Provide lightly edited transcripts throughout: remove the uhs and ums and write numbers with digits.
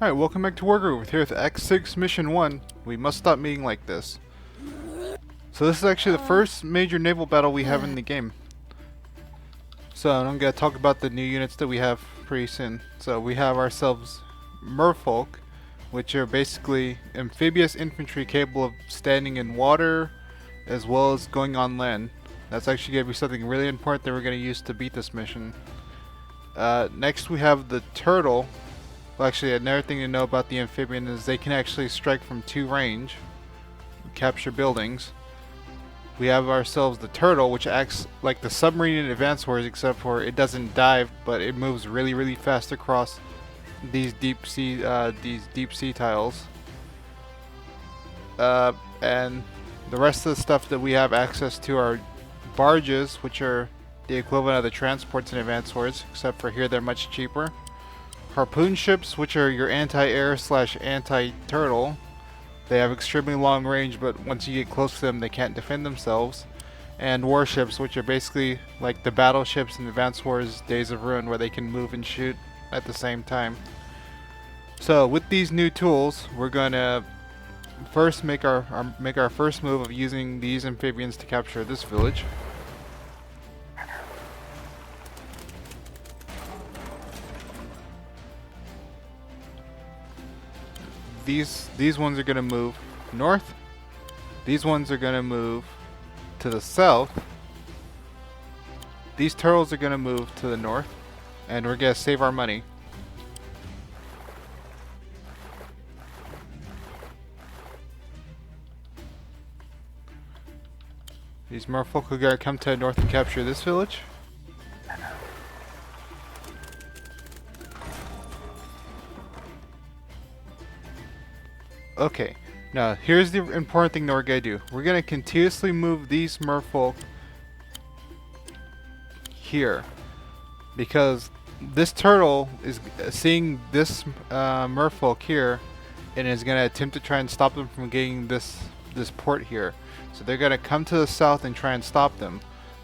Alright, welcome back to Wargroove. Here with X6 Mission 1. We must stop meeting like this. So this is actually the first major naval battle we have in the game. So I'm going to talk about the new units that we have pretty soon. So we have ourselves merfolk, which are basically amphibious infantry capable of standing in water as well as going on land. That's actually going to be something really important that we're going to use to beat this mission. Next we have the turtle. Well, actually, another thing to know about the amphibian is they can actually strike from 2 range, capture buildings. We have ourselves the turtle, which acts like the submarine in Advance Wars, except for it doesn't dive, but it moves really, really fast across these deep sea tiles. And the rest of the stuff that we have access to are barges, which are the equivalent of the transports in Advance Wars, except for here they're much cheaper. Harpoon ships, which are your anti-air / anti-turtle. They have extremely long range, but once you get close to them, they can't defend themselves. And warships, which are basically like the battleships in Advance Wars Days of Ruin, where they can move and shoot at the same time. So with these new tools, we're gonna first make our first move of using these amphibians to capture this village. These ones are going to move north. These ones are going to move to the south. These turtles are going to move to the north. And we're going to save our money. These merfolk are going to come to the north and capture this village. Okay, now here's the important thing that we're going to do. We're going to continuously move these merfolk here, because this turtle is seeing this merfolk here and is going to attempt to try and stop them from getting this port here. So they're going to come to the south and try and stop them,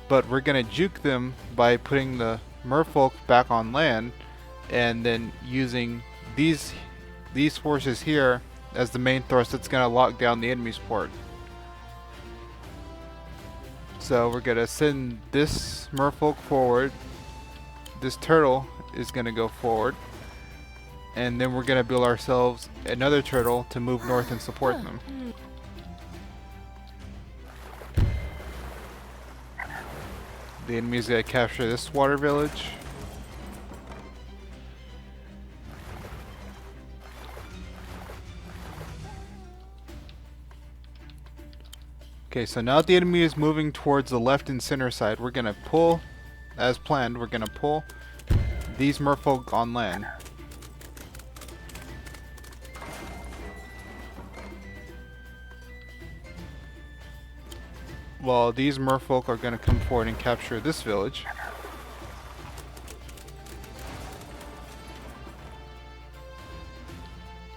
but we're going to juke them by putting the merfolk back on land and then using these forces here as the main thrust that's going to lock down the enemy's port. So we're going to send this merfolk forward. This turtle is going to go forward. And then we're going to build ourselves another turtle to move north and support them. The enemy is going to capture this water village. Okay, so now the enemy is moving towards the left and center side. We're going to pull, as planned, we're going to pull these merfolk on land. While these merfolk are going to come forward and capture this village.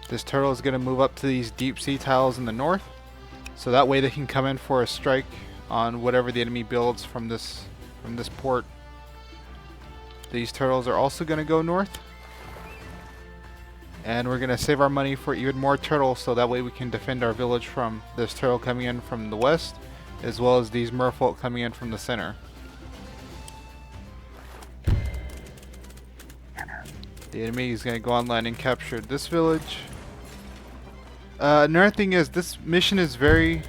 This turtle is going to move up to these deep sea tiles in the north. So that way they can come in for a strike on whatever the enemy builds from this port. These turtles are also going to go north. And we're going to save our money for even more turtles, so that way we can defend our village from this turtle coming in from the west, as well as these merfolk coming in from the center. The enemy is going to go on land and capture this village. Another thing is, this mission is very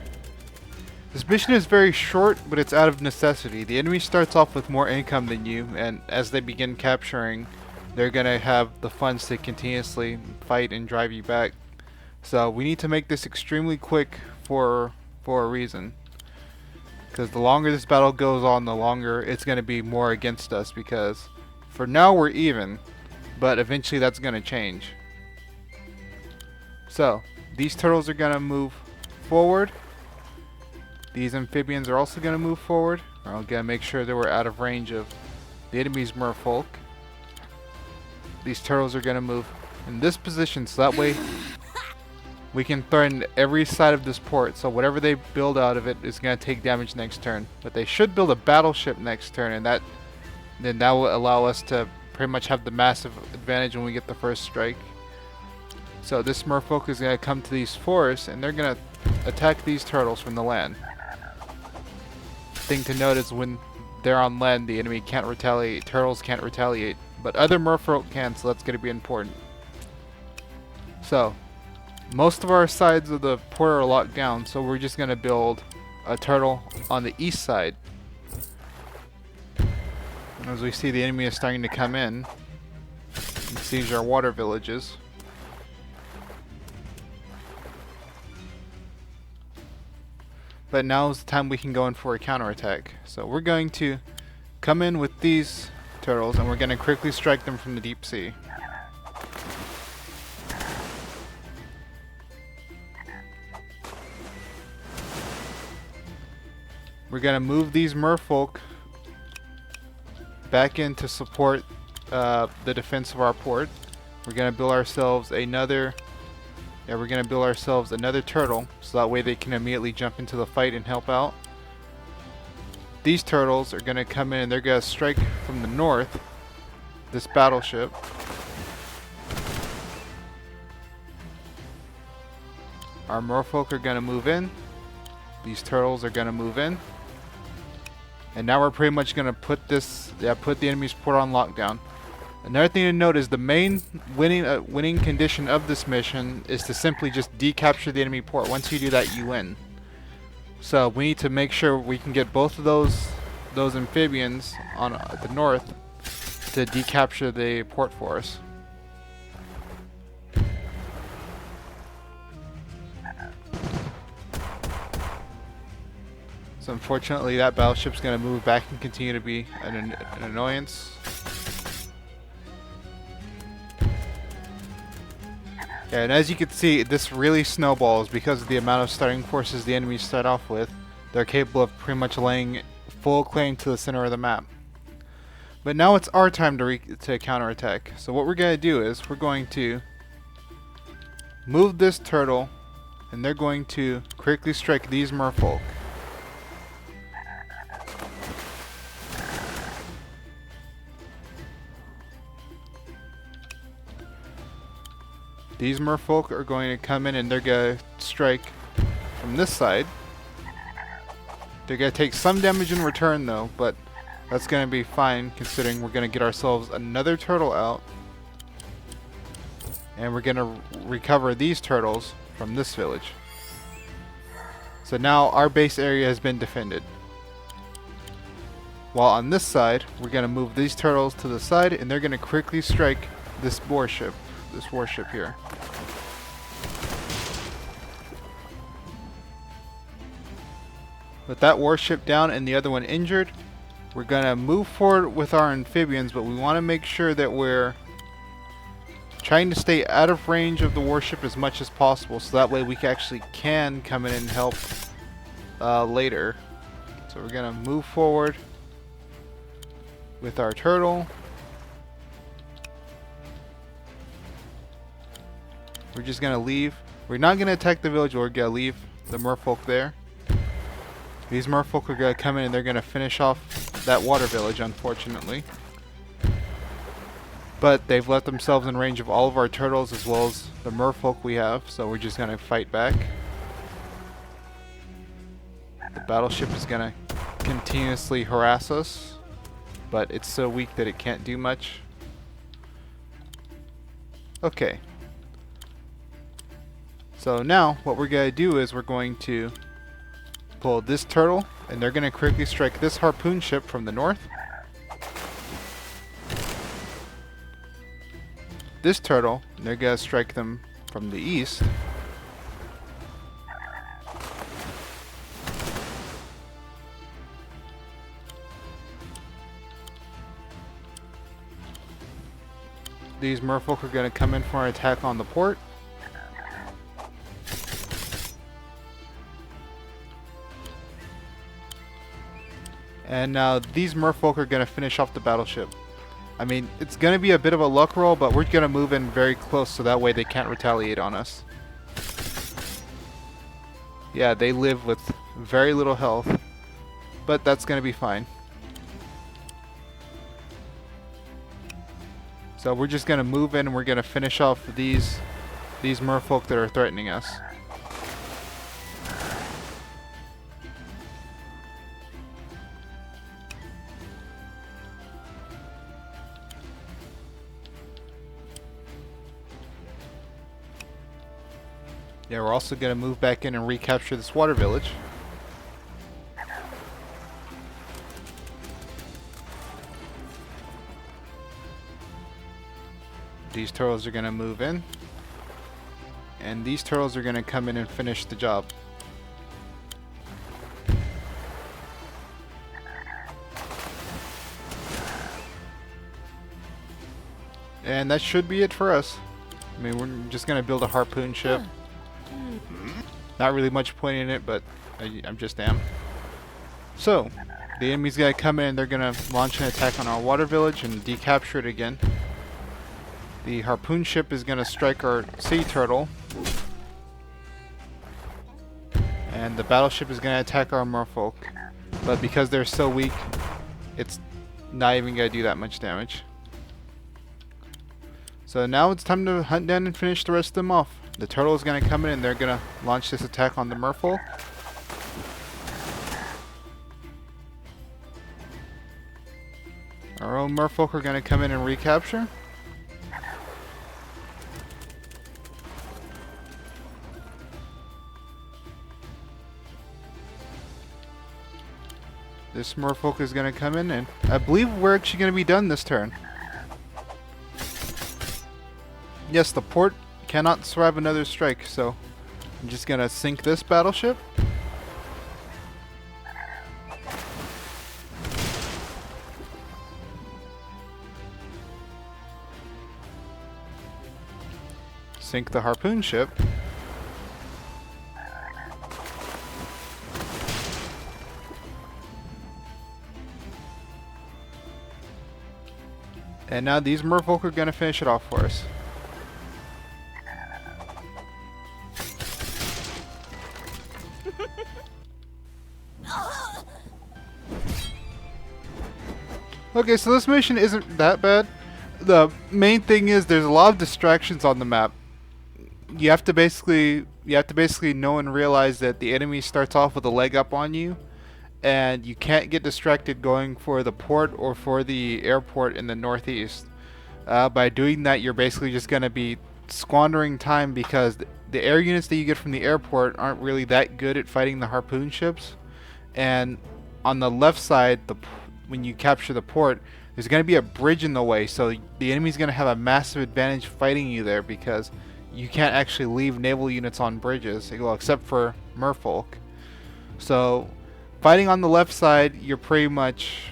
short, but it's out of necessity. The enemy starts off with more income than you, and as they begin capturing, they're gonna have the funds to continuously fight and drive you back. So we need to make this extremely quick for a reason. Because the longer this battle goes on, the longer it's gonna be more against us, because for now we're even, but eventually that's gonna change. So these turtles are going to move forward. These amphibians are also going to move forward. We're going to make sure that we're out of range of the enemy's merfolk. These turtles are going to move in this position, so that way we can threaten every side of this port. So whatever they build out of it is going to take damage next turn. But they should build a battleship next turn, and that will allow us to pretty much have the massive advantage when we get the first strike. So this merfolk is going to come to these forests and they're going to attack these turtles from the land. Thing to note is when they're on land, the enemy can't retaliate. Turtles can't retaliate, but other merfolk can, so that's going to be important. So, most of our sides of the port are locked down, so we're just going to build a turtle on the east side. And as we see, the enemy is starting to come in and siege our water villages. But now is the time we can go in for a counterattack. So we're going to come in with these turtles and we're going to quickly strike them from the deep sea. We're going to move these merfolk back in to support the defense of our port. We're going to build ourselves another turtle, so that way they can immediately jump into the fight and help out. These turtles are going to come in and they're going to strike from the north this battleship. Our merfolk are going to move in. These turtles are going to move in. And now we're pretty much going to put the enemy's port on lockdown. Another thing to note is the main winning condition of this mission is to simply just decapture the enemy port. Once you do that, you win. So we need to make sure we can get both of those amphibians on the north to decapture the port for us. So unfortunately, that battleship's going to move back and continue to be an annoyance. Yeah, and as you can see, this really snowballs because of the amount of starting forces the enemies start off with. They're capable of pretty much laying full claim to the center of the map. But now it's our time to counterattack. So what we're going to do is we're going to move this turtle, and they're going to quickly strike these merfolk. These merfolk are going to come in and they're going to strike from this side. They're going to take some damage in return though, but that's going to be fine considering we're going to get ourselves another turtle out. And we're going to recover these turtles from this village. So now our base area has been defended. While on this side, we're going to move these turtles to the side and they're going to quickly strike this warship here. With that warship down and the other one injured, we're going to move forward with our amphibians, but we want to make sure that we're trying to stay out of range of the warship as much as possible, so that way we actually can come in and help later. So we're going to move forward with our turtle. We're just going to leave. We're not going to attack the village, we're going to leave the merfolk there. These merfolk are going to come in and they're going to finish off that water village, unfortunately. But they've left themselves in range of all of our turtles as well as the merfolk we have, so we're just going to fight back. The battleship is going to continuously harass us, but it's so weak that it can't do much. Okay. So now what we're going to do is we're going to pull this turtle and they're going to quickly strike this harpoon ship from the north. This turtle, and they're going to strike them from the east. These merfolk are going to come in for an attack on the port. And now these merfolk are going to finish off the battleship. I mean, it's going to be a bit of a luck roll, but we're going to move in very close so that way they can't retaliate on us. Yeah, they live with very little health, but that's going to be fine. So we're just going to move in and we're going to finish off these these merfolk that are threatening us. Yeah, we're also going to move back in and recapture this water village. These turtles are going to move in. And these turtles are going to come in and finish the job. And that should be it for us. I mean, we're just going to build a harpoon ship. Not really much point in it, but I'm just am. So, the enemy's going to come in and they're going to launch an attack on our water village and decapture it again. The harpoon ship is going to strike our sea turtle. And the battleship is going to attack our merfolk. But because they're so weak, it's not even going to do that much damage. So now it's time to hunt down and finish the rest of them off. The turtle is going to come in and they're going to launch this attack on the merfolk. Our own merfolk are going to come in and recapture. This merfolk is going to come in and I believe we're actually going to be done this turn. Yes, the port cannot survive another strike, so I'm just going to sink this battleship. Sink the harpoon ship. And now these merfolk are going to finish it off for us. Okay, so this mission isn't that bad. The main thing is there's a lot of distractions on the map. You have to basically know and realize that the enemy starts off with a leg up on you, and you can't get distracted going for the port or for the airport in the northeast. By doing that, you're basically just going to be squandering time because the air units that you get from the airport aren't really that good at fighting the harpoon ships. And on the left side, when you capture the port, there's going to be a bridge in the way, so the enemy's going to have a massive advantage fighting you there because you can't actually leave naval units on bridges, well, except for merfolk. So fighting on the left side, you're pretty much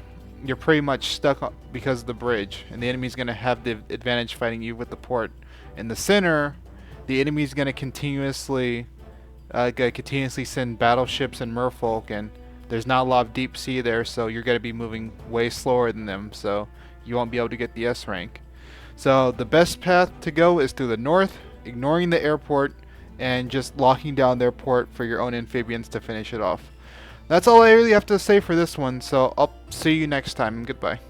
stuck because of the bridge, and the enemy's going to have the advantage fighting you with the port. In the center, the enemy's going to continuously send battleships and merfolk, and there's not a lot of deep sea there, so you're going to be moving way slower than them, so you won't be able to get the S rank. So the best path to go is through the north, ignoring the airport, and just locking down their port for your own amphibians to finish it off. That's all I really have to say for this one, so I'll see you next time. Goodbye.